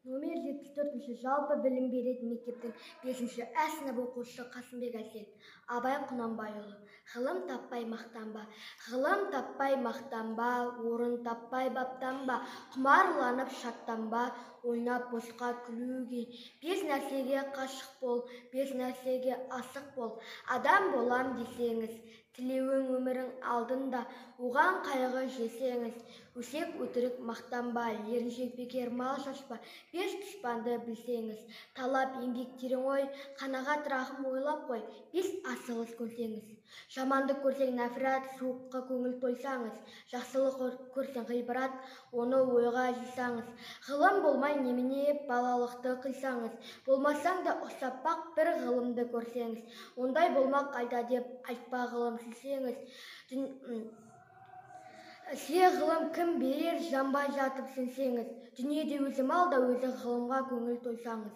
Номер 74-ші жалпы білім беретін мектептің 5-ші Ә сынып оқушысы Қасымбек Әсет. Абай Құнанбайұлы. Ғылым таппай мақтанба. Ғылым таппай мақтанба, орын таппай баптанба, құмарланып шаттанба, ойнап босқа күлуге. 5 нәрсеге қашық бол, 5 нәрсеге асық бол. Адам болам десеңіз, тілеуің өмірің алдында, оған қайғы жесеңіз, өсек өтірік мақтанба, еріншек бекер мал шашпа, 5 дұшпанды білсеңіз, талап еңбектерің ой, қанағат рахым ойлап қой, 5 асығыс көрсеңіз. Жамандық көрсең нәфрат, суыққа көңіл тойсаңыз, жақсылық көрсең ғибрат, оны ойға жисаңыз. Ғылым болмай немене балалықты қисаңыз, болмасаң да ұқсап бақ бір ғылымды көрсеңіз, ондай болмақ қайда деп айтпа ғылым сүйсеңіз. Сізге ғылым кім берер, жанбай жатып сенсеңіз, дүниеде өзі мал да өзі ғылымға көңіл тойсаңыз.